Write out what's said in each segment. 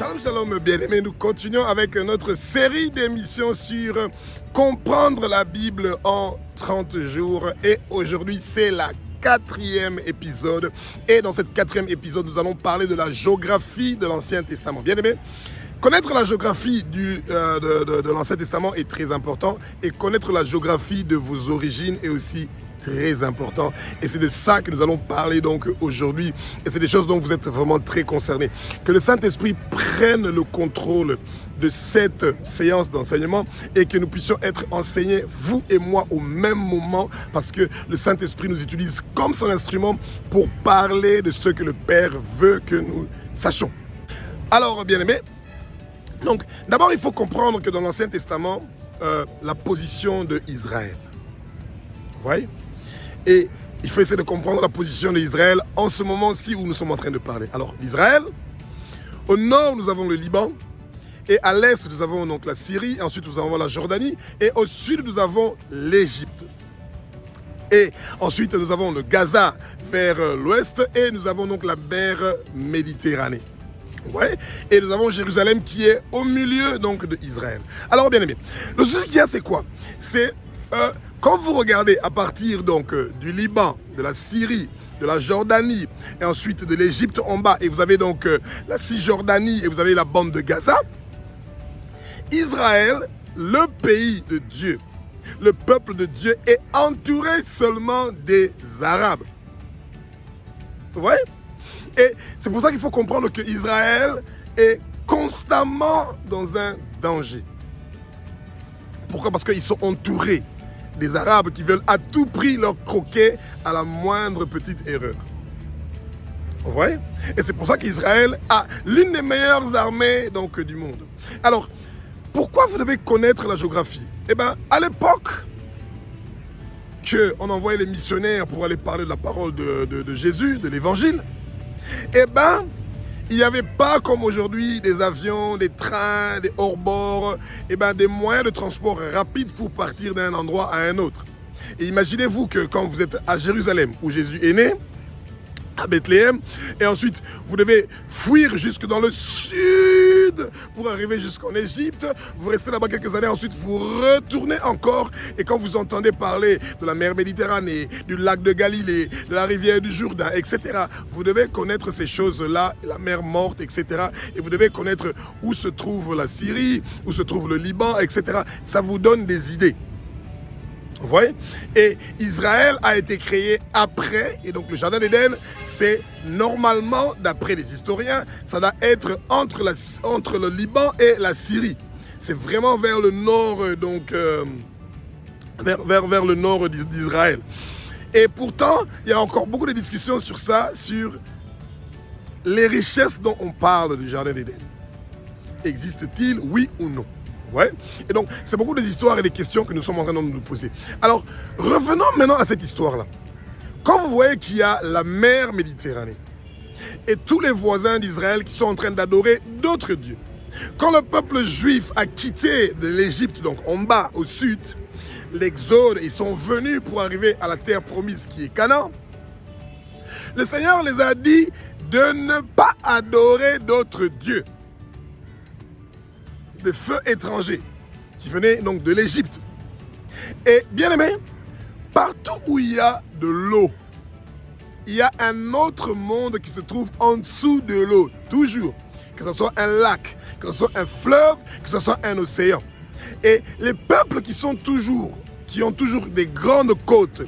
Shalom, shalom, bien-aimés. Nous continuons avec notre série d'émissions sur comprendre la Bible en 30 jours. Et aujourd'hui, c'est la 4e épisode. Et dans cette 4e épisode, nous allons parler de la géographie de l'Ancien Testament. Bien-aimés, connaître la géographie de l'Ancien Testament est très important. Et connaître la géographie de vos origines est aussi très important. Et c'est de ça que nous allons parler donc aujourd'hui. Et c'est des choses dont vous êtes vraiment très concernés. Que le Saint-Esprit prenne le contrôle de cette séance d'enseignement et que nous puissions être enseignés, vous et moi, au même moment, parce que le Saint-Esprit nous utilise comme son instrument pour parler de ce que le Père veut que nous sachions. Alors, bien-aimés, donc d'abord il faut comprendre que dans l'Ancien Testament, la position d'Israël. Vous voyez ? Et il faut essayer de comprendre la position d'Israël en ce moment-ci où nous sommes en train de parler. Alors, l'Israël, au nord, nous avons le Liban, et à l'est, nous avons donc la Syrie, ensuite nous avons la Jordanie, et au sud, nous avons l'Égypte. Et ensuite, nous avons le Gaza vers l'ouest, et nous avons donc la mer Méditerranée. Ouais. Et nous avons Jérusalem qui est au milieu donc d'Israël. Alors, bien aimé, le souci qu'il y a, c'est quoi ? C'est quand vous regardez à partir donc du Liban, de la Syrie, de la Jordanie et ensuite de l'Égypte en bas, et vous avez donc la Cisjordanie et vous avez la bande de Gaza, Israël, le pays de Dieu, le peuple de Dieu est entouré seulement des Arabes. Vous voyez ? Et c'est pour ça qu'il faut comprendre que Israël est constamment dans un danger. Pourquoi ? Parce qu'ils sont entourés des Arabes qui veulent à tout prix leur croquer à la moindre petite erreur. Vous voyez ? Et c'est pour ça qu'Israël a l'une des meilleures armées donc, du monde. Alors, pourquoi vous devez connaître la géographie ? Eh bien, à l'époque qu'on envoyait les missionnaires pour aller parler de la parole de Jésus, de l'Évangile, eh bien, il n'y avait pas comme aujourd'hui des avions, des trains, des hors-bords, eh bien, des moyens de transport rapides pour partir d'un endroit à un autre. Et imaginez-vous que quand vous êtes à Jérusalem, où Jésus est né, à Bethléem, et ensuite vous devez fuir jusque dans le sud pour arriver jusqu'en Égypte, vous restez là-bas quelques années, ensuite vous retournez encore, et quand vous entendez parler de la mer Méditerranée, du lac de Galilée, de la rivière du Jourdain, etc., vous devez connaître ces choses-là, la mer morte, etc., et vous devez connaître où se trouve la Syrie, où se trouve le Liban, etc. Ça vous donne des idées. Vous voyez ? Et Israël a été créé après, et donc le Jardin d'Éden, c'est normalement, d'après les historiens, ça doit être entre le Liban et la Syrie. C'est vraiment vers le nord, donc, vers le nord d'Israël. Et pourtant, il y a encore beaucoup de discussions sur ça, sur les richesses dont on parle du Jardin d'Éden. Existe-t-il, oui ou non ? Ouais. Et donc, c'est beaucoup d'histoires et des questions que nous sommes en train de nous poser. Alors, revenons maintenant à cette histoire-là. Quand vous voyez qu'il y a la mer Méditerranée et tous les voisins d'Israël qui sont en train d'adorer d'autres dieux, quand le peuple juif a quitté l'Égypte, donc en bas, au sud, l'Exode, ils sont venus pour arriver à la terre promise qui est Canaan, le Seigneur les a dit de ne pas adorer d'autres dieux. De feux étrangers qui venaient donc de l'Égypte. Et bien aimé, partout où il y a de l'eau, il y a un autre monde qui se trouve en dessous de l'eau, toujours. Que ce soit un lac, que ce soit un fleuve, que ce soit un océan. Et les peuples qui ont toujours des grandes côtes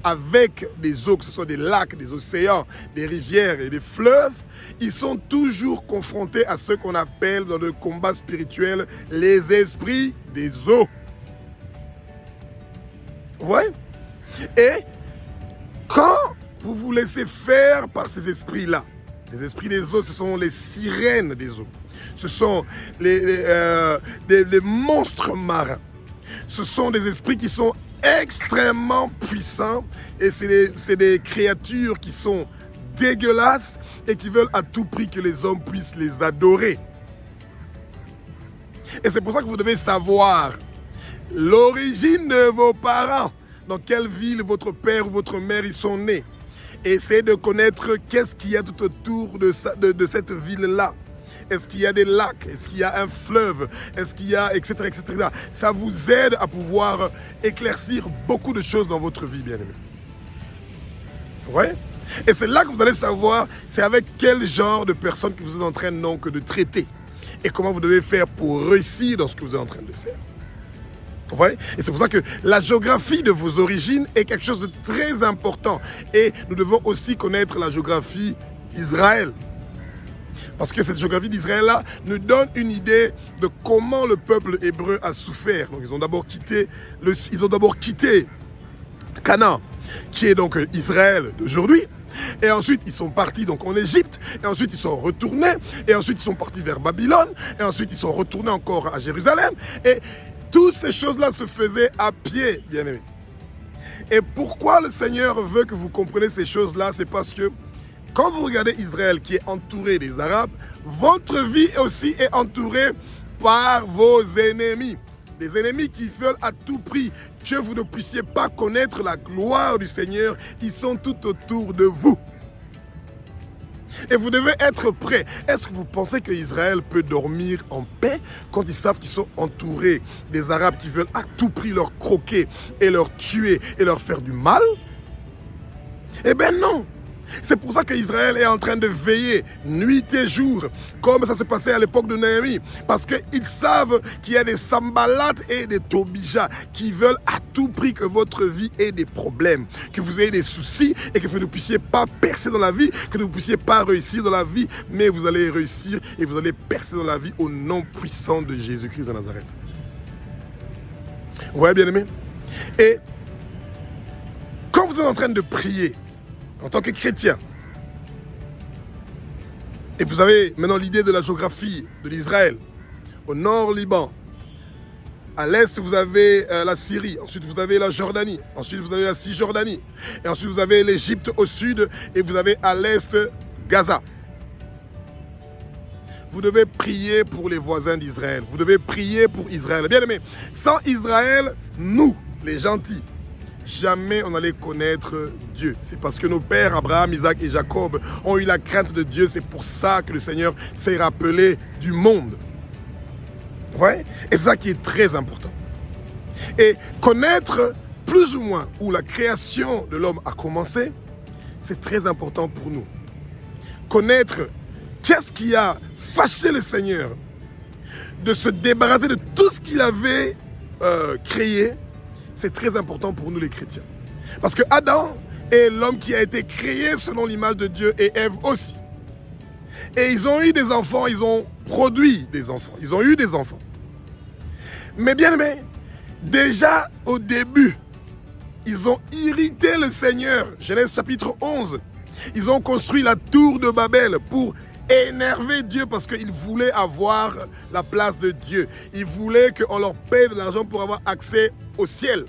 avec des eaux, que ce soit des lacs, des océans, des rivières et des fleuves, ils sont toujours confrontés à ce qu'on appelle dans le combat spirituel les esprits des eaux. Vous voyez ? Et quand vous vous laissez faire par ces esprits-là, les esprits des eaux, ce sont les sirènes des eaux. Ce sont les monstres marins. Ce sont des esprits qui sont extrêmement puissants et c'est des créatures qui sont dégueulasses et qui veulent à tout prix que les hommes puissent les adorer. Et c'est pour ça que vous devez savoir l'origine de vos parents, dans quelle ville votre père ou votre mère ils sont nés. Et essayez de connaître qu'est-ce qu'il y a tout autour de cette ville-là. Est-ce qu'il y a des lacs? Est-ce qu'il y a un fleuve? Est-ce qu'il y a, etc., etc. Ça vous aide à pouvoir éclaircir beaucoup de choses dans votre vie, bien-aimés. Ouais. Et c'est là que vous allez savoir, c'est avec quel genre de personne que vous êtes en train donc de traiter. Et comment vous devez faire pour réussir dans ce que vous êtes en train de faire. Vous voyez? Et c'est pour ça que la géographie de vos origines est quelque chose de très important. Et nous devons aussi connaître la géographie d'Israël. Parce que cette géographie d'Israël-là nous donne une idée de comment le peuple hébreu a souffert. Donc ils ont d'abord quitté Canaan, qui est donc Israël d'aujourd'hui. Et ensuite, ils sont partis donc en Égypte. Et ensuite, ils sont retournés. Et ensuite, ils sont partis vers Babylone. Et ensuite, ils sont retournés encore à Jérusalem. Et toutes ces choses-là se faisaient à pied, bien-aimés. Et pourquoi le Seigneur veut que vous compreniez ces choses-là? C'est parce que quand vous regardez Israël qui est entouré des Arabes, votre vie aussi est entourée par vos ennemis. Des ennemis qui veulent à tout prix que vous ne puissiez pas connaître la gloire du Seigneur. Ils sont tout autour de vous. Et vous devez être prêts. Est-ce que vous pensez qu'Israël peut dormir en paix quand ils savent qu'ils sont entourés des Arabes qui veulent à tout prix leur croquer et leur tuer et leur faire du mal? Eh bien non. C'est pour ça qu'Israël est en train de veiller nuit et jour, comme ça se passait à l'époque de Néhémie. Parce qu'ils savent qu'il y a des Sambalat et des Tobija qui veulent à tout prix que votre vie ait des problèmes, que vous ayez des soucis et que vous ne puissiez pas percer dans la vie, que vous ne puissiez pas réussir dans la vie, mais vous allez réussir et vous allez percer dans la vie au nom puissant de Jésus-Christ de Nazareth. Vous voyez, bien-aimés? Et quand vous êtes en train de prier, en tant que chrétien, et vous avez maintenant l'idée de la géographie de l'Israël, au nord Liban, à l'est vous avez la Syrie, ensuite vous avez la Jordanie, ensuite vous avez la Cisjordanie, et ensuite vous avez l'Égypte au sud, et vous avez à l'est Gaza. Vous devez prier pour les voisins d'Israël, vous devez prier pour Israël. Bien aimé, sans Israël, nous, les gentils, jamais on allait connaître Dieu. C'est parce que nos pères, Abraham, Isaac et Jacob, ont eu la crainte de Dieu. C'est pour ça que le Seigneur s'est rappelé du monde. Ouais? Et c'est ça qui est très important. Et connaître plus ou moins où la création de l'homme a commencé, c'est très important pour nous. Connaître qu'est-ce qui a fâché le Seigneur de se débarrasser de tout ce qu'il avait créé. C'est très important pour nous les chrétiens. Parce que Adam est l'homme qui a été créé selon l'image de Dieu et Ève aussi. Et ils ont eu des enfants, ils ont produit des enfants, ils ont eu des enfants. Mais bien aimé, déjà au début, ils ont irrité le Seigneur. Genèse chapitre 11. Ils ont construit la tour de Babel pour énerver Dieu parce qu'ils voulaient avoir la place de Dieu. Ils voulaient qu'on leur paye de l'argent pour avoir accès au ciel.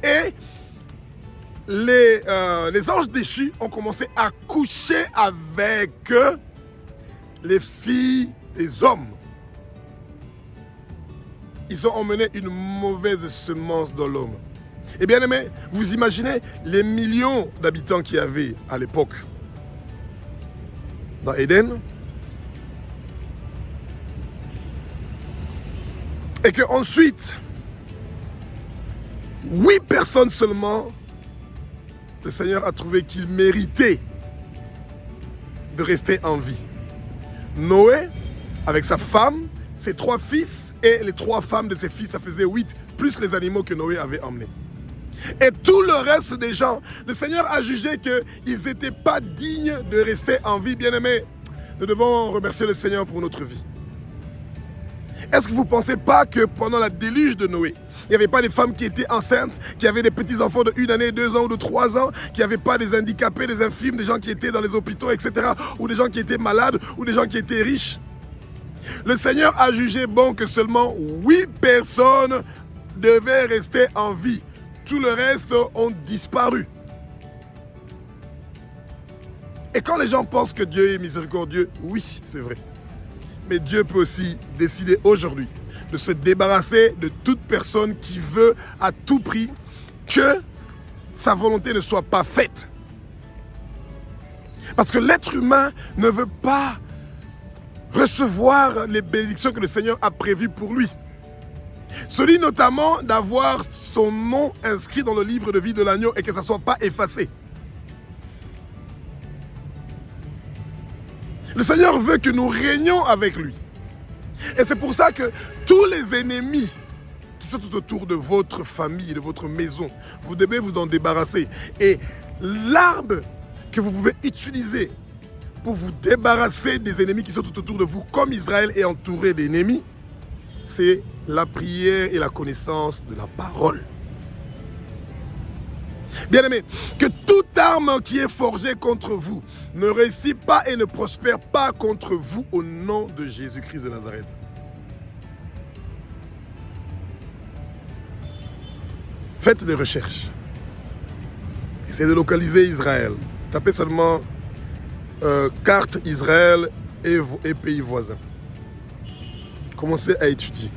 Et les anges déchus ont commencé à coucher avec les filles des hommes. Ils ont emmené une mauvaise semence dans l'homme. Et bien aimé, vous imaginez les millions d'habitants qu'il y avait à l'époque dans Éden, et que ensuite 8 personnes seulement, le Seigneur a trouvé qu'ils méritaient de rester en vie. Noé, avec sa femme, ses 3 fils et les 3 femmes de ses fils, ça faisait 8, plus les animaux que Noé avait emmenés. Et tout le reste des gens, le Seigneur a jugé qu'ils n'étaient pas dignes de rester en vie. Bien-aimés, nous devons remercier le Seigneur pour notre vie. Est-ce que vous ne pensez pas que pendant la déluge de Noé, il n'y avait pas des femmes qui étaient enceintes, qui avaient des petits-enfants de 1 année, 2 ans ou de 3 ans, qui n'avaient pas des handicapés, des infirmes, des gens qui étaient dans les hôpitaux, etc., ou des gens qui étaient malades, ou des gens qui étaient riches? Le Seigneur a jugé bon que seulement 8 personnes devaient rester en vie. Tout le reste ont disparu. Et quand les gens pensent que Dieu est miséricordieux, oui, c'est vrai. Mais Dieu peut aussi décider aujourd'hui de se débarrasser de toute personne qui veut à tout prix que sa volonté ne soit pas faite. Parce que l'être humain ne veut pas recevoir les bénédictions que le Seigneur a prévues pour lui. Celui notamment d'avoir son nom inscrit dans le livre de vie de l'agneau et que ça ne soit pas effacé. Le Seigneur veut que nous régnions avec lui. Et c'est pour ça que tous les ennemis qui sont tout autour de votre famille, de votre maison, vous devez vous en débarrasser. Et l'arme que vous pouvez utiliser pour vous débarrasser des ennemis qui sont tout autour de vous, comme Israël est entouré d'ennemis, c'est la prière et la connaissance de la parole. Bien-aimés, que toute arme qui est forgée contre vous ne réussit pas et ne prospère pas contre vous au nom de Jésus-Christ de Nazareth. Faites des recherches. Essayez de localiser Israël. Tapez seulement carte Israël et pays voisins. Commencez à étudier.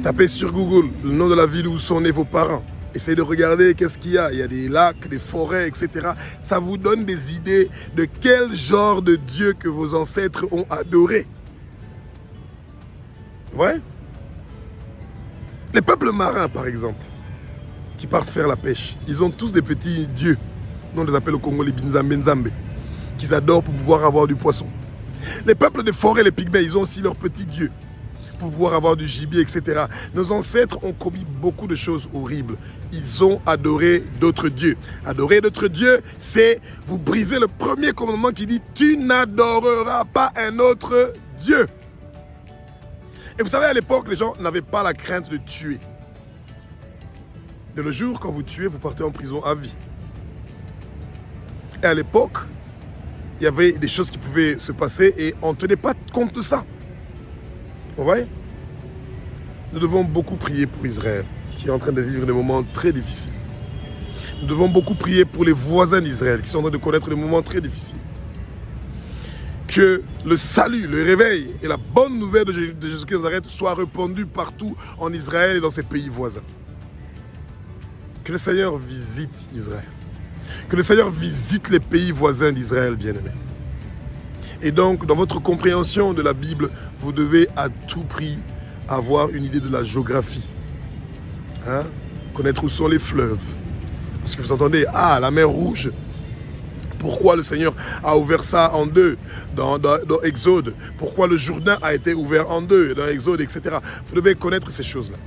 Tapez sur Google le nom de la ville où sont nés vos parents. Essayez de regarder qu'est-ce qu'il y a. Il y a des lacs, des forêts, etc. Ça vous donne des idées de quel genre de Dieu que vos ancêtres ont adoré. Ouais. Les peuples marins, par exemple, qui partent faire la pêche, ils ont tous des petits dieux. Nous, on les appelle au Congo les Binzambe, qu'ils adorent pour pouvoir avoir du poisson. Les peuples des forêts, les pygmées, ils ont aussi leurs petits dieux pour pouvoir avoir du gibier, etc. Nos ancêtres ont commis beaucoup de choses horribles. Ils ont adoré d'autres dieux. Adorer d'autres dieux, c'est vous briser le premier commandement qui dit « Tu n'adoreras pas un autre Dieu ». Et vous savez, à l'époque, les gens n'avaient pas la crainte de tuer. De le jour, quand vous tuez, vous partez en prison à vie. Et à l'époque, il y avait des choses qui pouvaient se passer et on ne tenait pas compte de ça. Vous voyez? Nous devons beaucoup prier pour Israël, qui est en train de vivre des moments très difficiles. Nous devons beaucoup prier pour les voisins d'Israël, qui sont en train de connaître des moments très difficiles. Que le salut, le réveil et la bonne nouvelle de Jésus-Christ de Nazareth soient répandus partout en Israël et dans ses pays voisins. Que le Seigneur visite Israël. Que le Seigneur visite les pays voisins d'Israël, bien-aimés. Et donc, dans votre compréhension de la Bible, vous devez à tout prix avoir une idée de la géographie. Hein? Connaître où sont les fleuves. Parce que vous entendez, la mer Rouge. Pourquoi le Seigneur a ouvert ça en deux dans Exode? Pourquoi le Jourdain a été ouvert en deux dans Exode, etc. Vous devez connaître ces choses-là.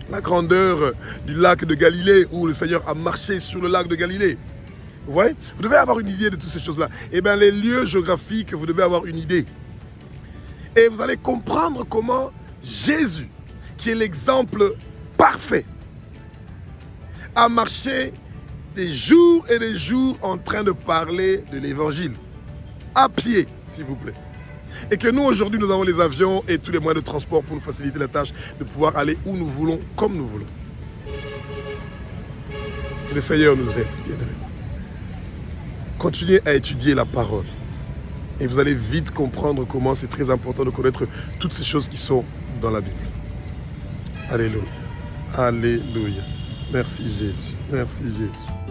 La grandeur du lac de Galilée, où le Seigneur a marché sur le lac de Galilée. Vous voyez? Vous devez avoir une idée de toutes ces choses-là. Eh bien, les lieux géographiques, vous devez avoir une idée. Et vous allez comprendre comment Jésus, qui est l'exemple parfait, a marché des jours et des jours en train de parler de l'évangile. À pied, s'il vous plaît. Et que nous, aujourd'hui, nous avons les avions et tous les moyens de transport pour nous faciliter la tâche de pouvoir aller où nous voulons, comme nous voulons. Que le Seigneur nous aide, bien-aimés. Continuez à étudier la parole. Et vous allez vite comprendre comment c'est très important de connaître toutes ces choses qui sont dans la Bible. Alléluia. Alléluia. Merci Jésus. Merci Jésus.